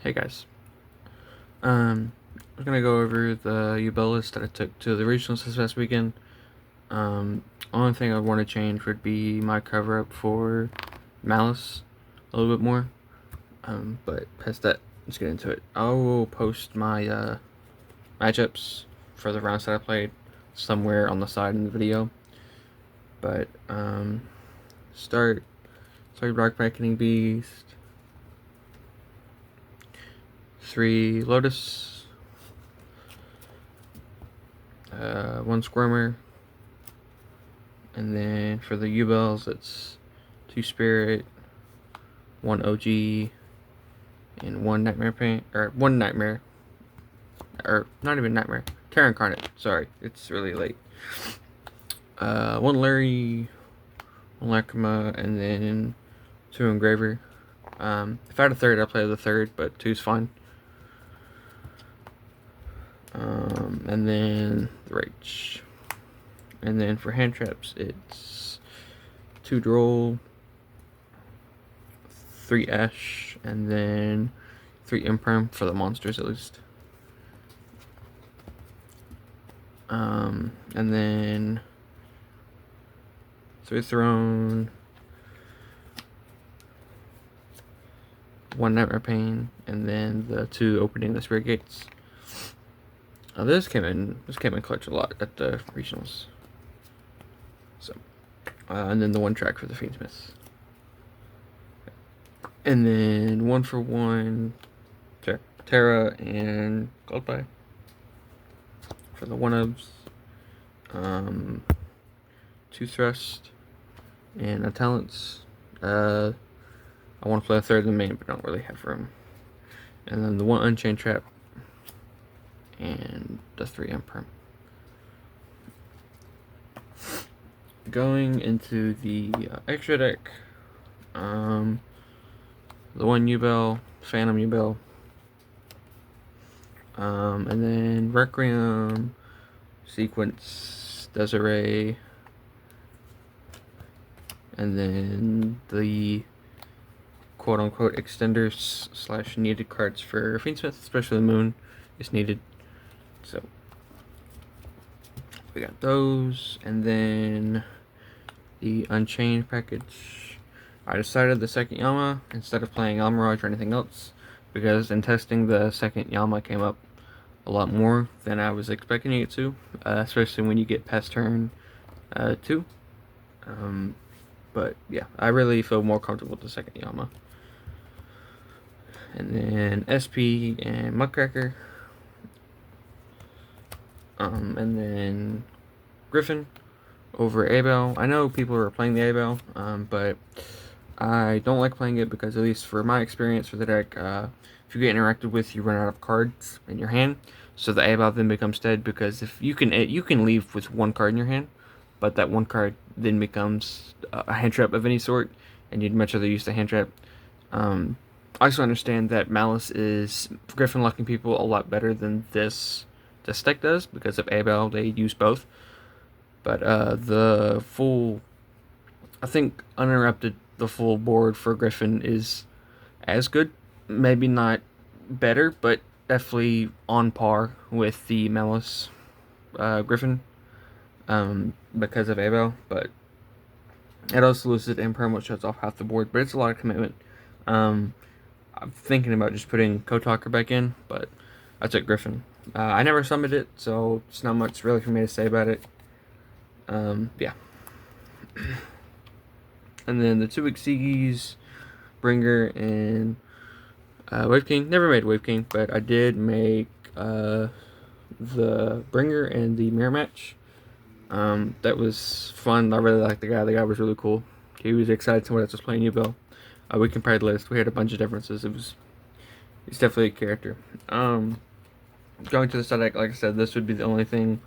Hey guys, I'm gonna go over the Yubel list that I took to the regionals this past weekend. Only thing I want to change would be my cover up for Malice a little bit more. But past that, let's get into it. I will post my matchups for the rounds that I played somewhere on the side in the video. But start Dark Reckoning Beast, 3 Lotus, 1 Squirmer, and then for the Yubels, it's 2 Spirit, 1 OG, and 1 Nightmare Paint, or 1 Nightmare, or not even Nightmare, Terra Incarnate, sorry, it's really late. 1 Larry, 1 Lacrima, and then 2 Engraver. If I had a third, I'd play the third, but 2's fine. And then the Rage. And then for hand traps, it's 2 Droll, 3 Ash, and then 3 Imperm for the monsters at least. And then 3 Throne, 1 Nightmare Pain, and then the 2 opening the Spirit Gates. This came in clutch a lot at the regionals. So, and then the 1 track for the Fiendsmiths. And then 1 for 1 Terra and Goldbuy for the 1-ofs. 2 Thrust and a Talents. I want to play a third in the main, but don't really have room. And then the 1 Unchained Trap and the 3 Imperm. Going into the extra deck, the 1 Yubel, Phantom Yubel, and then Requiem, Sequence, Desiree, and then the quote-unquote extenders / needed cards for Fiendsmith, especially the Moon, is needed. So we got those, and then the Unchained package. I decided the second Yama instead of playing Almirage or anything else, because in testing the second Yama came up a lot more than I was expecting it to, especially when you get past turn 2. But yeah, I really feel more comfortable with the second Yama. And then SP and Muckracker. And then Griffin over Abel. I know people are playing the Abel, but I don't like playing it because, at least for my experience for the deck, if you get interacted with, you run out of cards in your hand. So the Abel then becomes dead, because if you can leave with 1 card in your hand, but that 1 card then becomes a hand trap of any sort, and you'd much rather use the hand trap. I also understand that Malice is Griffin locking people a lot better than this deck does, because of Abel they use both. But the full, I think uninterrupted, the full board for Griffin is as good, maybe not better, but definitely on par with the Malice Griffin, because of Abel. But it also loses Imperm, which shuts off half the board, but it's a lot of commitment. I'm thinking about just putting Kotalker back in, but I took Griffin. I never summoned it, so it's not much really for me to say about it. Yeah. And then the 2 Exigis, Bringer, and Wave King. Never made Wave King, but I did make the Bringer and the Mirror Match. That was fun. I really liked the guy. The guy was really cool. He was excited someone else was playing Yubel. We compared the list. We had a bunch of differences. He's definitely a character. Going to the side deck, like I said, this would be the only thing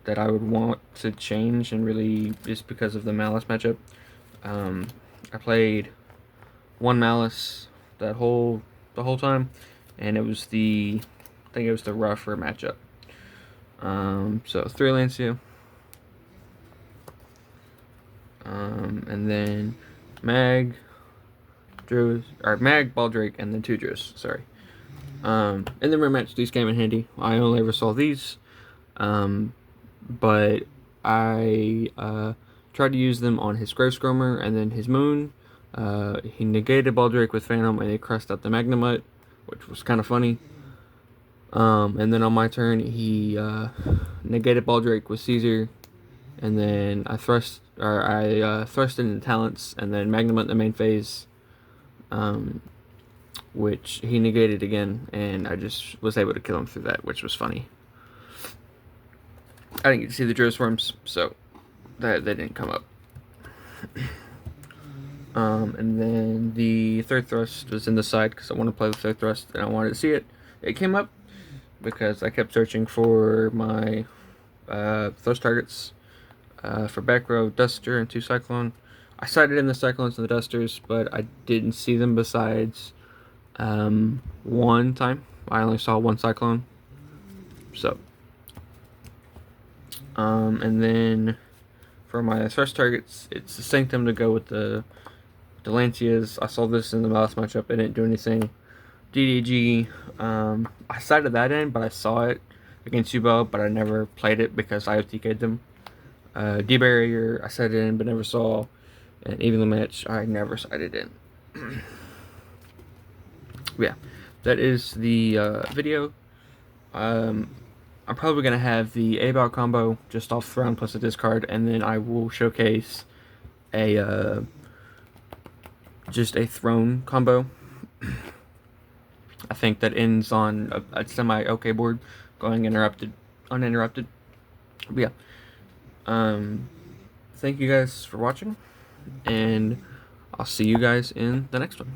that I would want to change, and really just because of the Malice matchup. I played 1 Malice the whole time, and it was I think it was the rougher matchup. So 3 Lancia, and then Mag, Drew, or Mag, Baldrake, and then 2 Drews. Sorry. In the rematch, these came in handy. I only ever saw these, but I tried to use them on his Grave Skirmer and then his Moon. He negated Baldrake with Phantom and he crushed out the Magnemite, which was kind of funny. And then on my turn, he negated Baldrake with Caesar, and then I thrust into Talents, and then Magnemite in the main phase, which he negated again, and I just was able to kill him through that, which was funny. I didn't get to see the Drill Swarms, so that didn't come up. And then the third thrust was in the side because I wanted to play the third thrust and I wanted to see it. It came up because I kept searching for my thrust targets for back row, Duster, and 2 Cyclone. I sighted in the Cyclones and the Dusters, but I didn't see them besides one time. I only saw 1 Cyclone. So, and then for my thrust targets, it's the Sanctum to go with the Lancias. I saw this in the last matchup. It didn't do anything. DDG, I sighted that in, but I saw it against Yubel, but I never played it because I OTK'd them. D-Barrier, I sighted in, but never saw. And even the match, I never sighted in. Yeah, that is the video. I'm probably going to have the A-Bow combo just off Throne plus a discard, and then I will showcase a just a Throne combo. I think that ends on a semi-okay board, going uninterrupted. But yeah, thank you guys for watching, and I'll see you guys in the next one.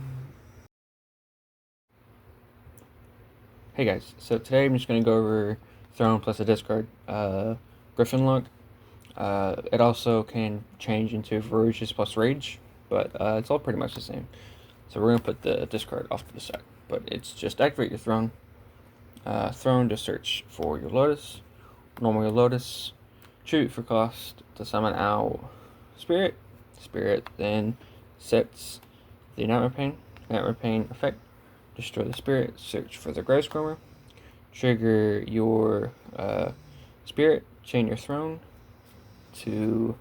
Hey guys, so today I'm just going to go over Throne plus a discard, Griffin luck. It also can change into Ferocious plus Rage, but it's all pretty much the same. So we're going to put the discard off to the side, but it's just activate your Throne. Throne to search for your Lotus, normal your Lotus, tribute for cost to summon out Spirit. Spirit then sets the Nightmare Pain effect. Destroy the Spirit, search for the Grave Skirmer, trigger your Spirit, chain your Throne to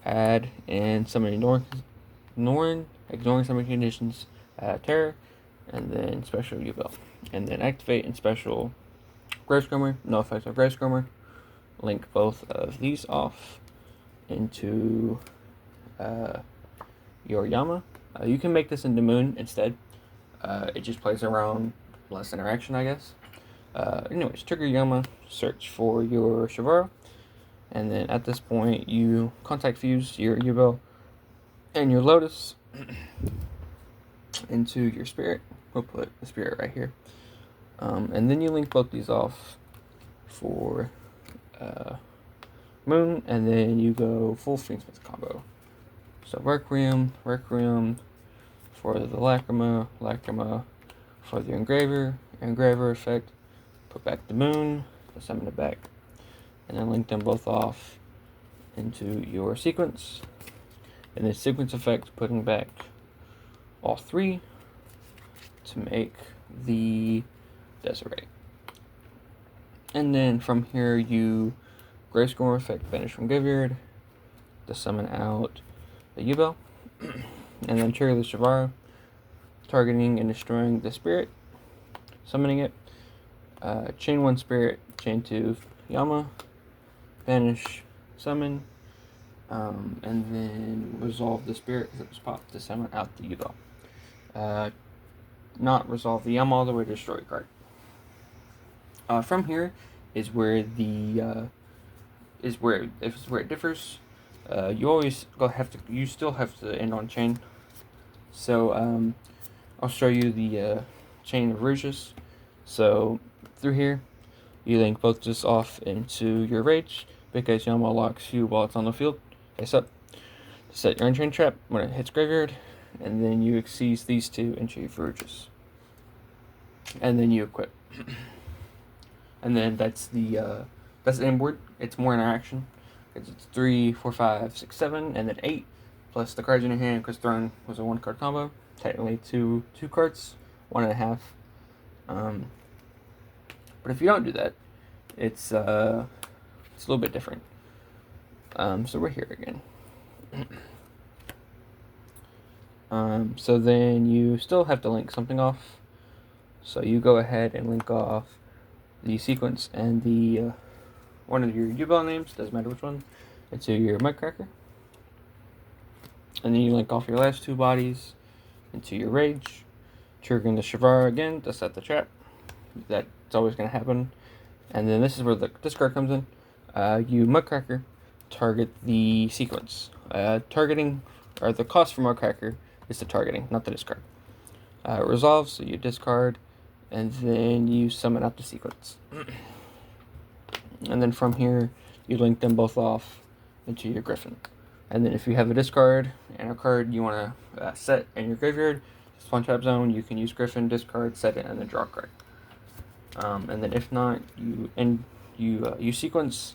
add and summon ignoring summon conditions, Terror, and then special Yubel. And then activate and special Grave Skirmer, no effect on Grave Skirmer. Link both of these off into your Yama. You can make this into Moon instead. It just plays around less interaction, I guess. Anyways, trigger Yama, search for your Shavara, and then at this point you contact fuse your Yubel and your Lotus into your Spirit. We'll put the Spirit right here. And then you link both these off for Moon, and then you go full Fiendsmith combo. So Requiem for the Lacrima for the Engraver effect, put back the Moon, summon it back, and then link them both off into your sequence. And the sequence effect, putting back all 3 to make the Desiree. And then from here you Grave Skirmer effect, banish from graveyard to summon out the Yubel. And then trigger the Shavara, targeting and destroying the Spirit, summoning it, chain 1 Spirit, chain 2 Yama, banish, summon, and then resolve the Spirit that was popped to summon out the Yubel. Not resolve the Yama all the way to destroy a card. From here is where the it differs. You still have to end on chain. So I'll show you the chain of Rouges. So through here, you link both just off into your Rage because Yama locks you while it's on the field. Face up. Set your Unchained Trap when it hits graveyard, and then you seize these 2 into your Rouges. And then you equip. And then that's the end board. It's more interaction. It's 3, 4, 5, 6, 7, and then 8, plus the cards in your hand, because Throne was a 1-card combo. Technically two cards, 1.5. But if you don't do that, it's a little bit different. So we're here again. So then you still have to link something off. So you go ahead and link off the sequence and the one of your Yubel names, doesn't matter which one, into your Mudcracker. And then you link off your last two bodies into your Rage, triggering the Shavar again to set the trap. That's always going to happen. And then this is where the discard comes in. You Mudcracker target the sequence. Targeting, or the cost for Mudcracker is the targeting, not the discard. It resolves, so you discard, and then you summon up the sequence. And then from here, you link them both off into your Griffin. And then if you have a discard and a card you want to set in your graveyard, spawn trap zone, you can use Griffin, discard, set it, and then draw a card. And then if not, you sequence,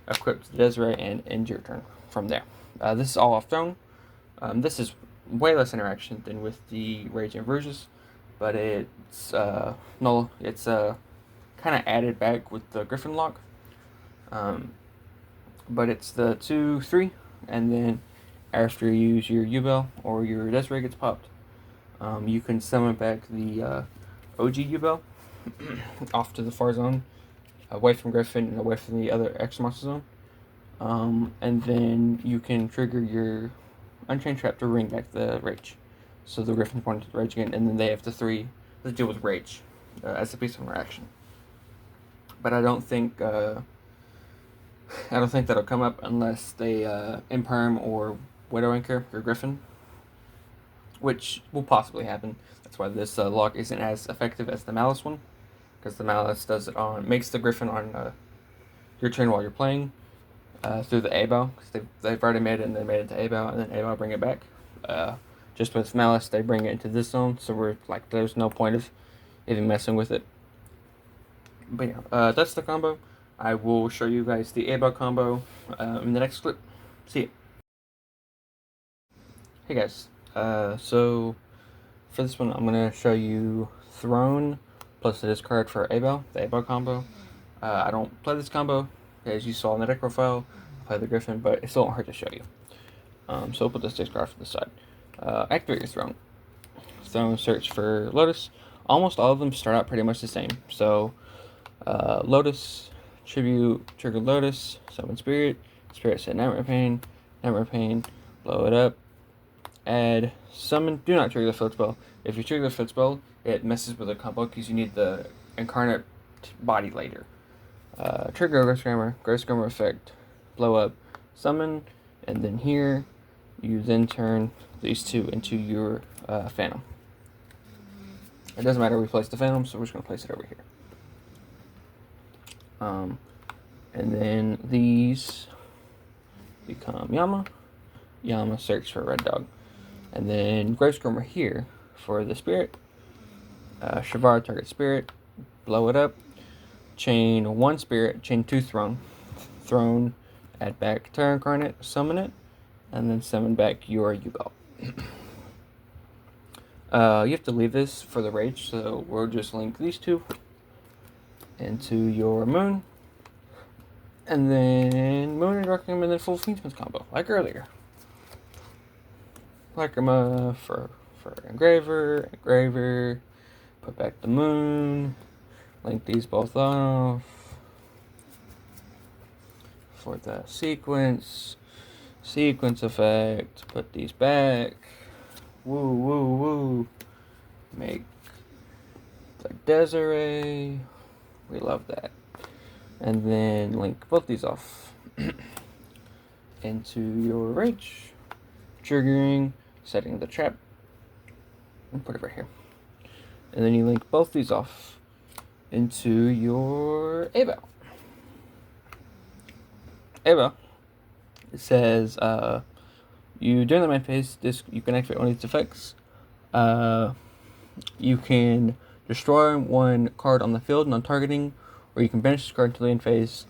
equip the Desiree, and end your turn from there. This is all off throne. This is way less interaction than with the Rage and Verges, but it's null. It's kind of added back with the Griffin lock. But it's the 2/3, and then after you use your Yubel or your Desiree gets popped, you can summon back the OG Yubel off to the far zone, away from Griffin and away from the other extra monster zone. And then you can trigger your Unchained Trap to bring back the Rage. So the Griffin's pointing to the Rage again, and then they have the 3 to deal with Rage as a piece of interaction. But I don't think that'll come up unless they Imperm or Widow Anchor your Griffin, which will possibly happen. That's why this lock isn't as effective as the Malice one, because the Malice does it makes the Griffin on your turn while you're playing through the A-Bow, because they've already made it and they made it to A-Bow, and then A-Bow bring it back. Just with Malice, they bring it into this zone, so we're like, there's no point of even messing with it. But yeah, that's the combo. I will show you guys the A-Bow combo in the next clip. See ya. Hey guys, so for this one I'm going to show you Throne plus the discard for A-Bow, the A-Bow combo. I don't play this combo, as you saw in the deck profile. I play the Griffin, but it still won't hurt to show you. So we'll put this discard to the side. Activate your Throne. Throne, search for Lotus. Almost all of them start out pretty much the same. So Lotus, tribute, trigger Lotus, summon Spirit, Spirit set Nightmare Pain, blow it up, add, summon. Do not trigger the field spell. If you trigger the field spell, it messes with the combo because you need the incarnate body later. Trigger Ghost Grammar effect, blow up, summon, and then here you then turn these two into your Phantom. It doesn't matter where we place the Phantom, so we're just going to place it over here. And then these become Yama. Yama, search for Red Dog. And then Gravescrimmer here for the Spirit. Shavar, target Spirit. Blow it up. Chain 1 Spirit. Chain 2 Throne. Throne, add back Terra Incarnate. Summon it. And then summon back your Yubel. You have to leave this for the Rage, so we'll just link these two into your Moon. And then Moon and Darkroom, and then full Fiendsman's combo, like earlier. Lacrima for Engraver, put back the Moon, link these both off for the sequence effect, put these back, woo, make the Desiree, we love that. And then link both these off into your Rage, triggering, setting the trap, and put it right here. And then you link both these off into your A-Bow. A-Bow, it says, during the main phase, you can activate one of these effects. You can destroy one card on the field, non-targeting, or you can banish this card until the end phase,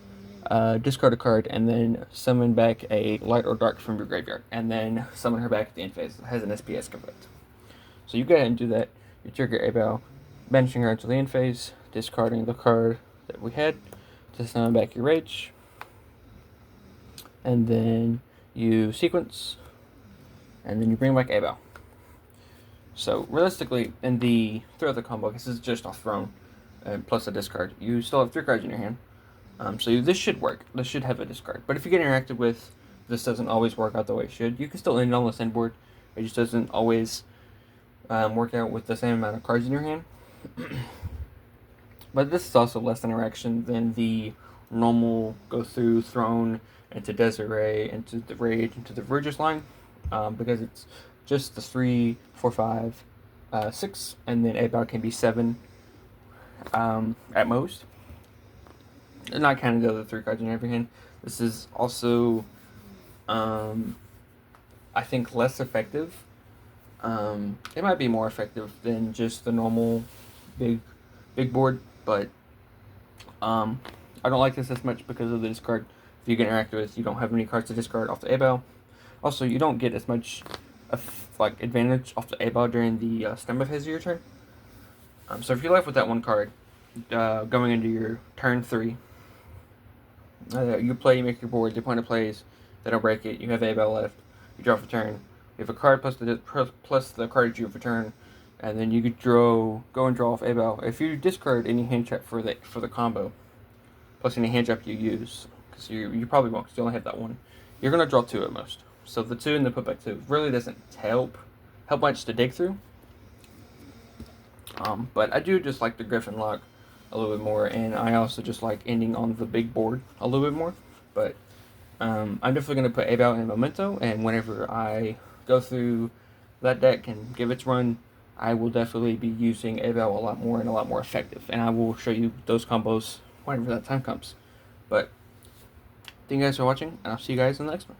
discard a card, and then summon back a light or dark from your graveyard, and then summon her back at the end phase. It has an SPS effect. So you go ahead and do that. You trigger A-Bow, banishing her until the end phase, discarding the card that we had to summon back your Rage. And then you sequence, and then you bring back Yubel. So realistically, in the throughout the combo, this is just off throne, plus a discard. You still have 3 cards in your hand, so this should work. This should have a discard. But if you get interacted with, this doesn't always work out the way it should. You can still end on the send board. It just doesn't always work out with the same amount of cards in your hand. But this is also less interaction than the normal go through throne into Desiree, into the Rage, into the Vergis line, because it's just the 3, 4, 5, 6, and then Yubel can be 7 at most. And not counting the other 3 cards in every hand. This is also, I think, less effective. It might be more effective than just the normal big board, but I don't like this as much because of the discard. If you get interacted with, you don't have any cards to discard off the Yubel. Also, you don't get as much advantage off the Yubel during the stem phase of your turn. So if you're left with that 1 card going into your turn 3, you make your board. The opponent plays, they don't break it. You have Yubel left. You draw for turn. You have a card plus the card that you have for turn, and then you could go and draw off Yubel. If you discard any hand trap for the combo, plus any hand trap you use, because you probably won't, because you only have that 1, you're gonna draw 2 at most. So the 2 and the put back 2 really doesn't help much to dig through. But I do just like the Griffin lock a little bit more, and I also just like ending on the big board a little bit more. But I'm definitely going to put Yubel in Memento, and whenever I go through that deck and give its run, I will definitely be using Yubel a lot more and a lot more effective, and I will show you those combos whenever that time comes. But thank you guys for watching, and I'll see you guys in the next one.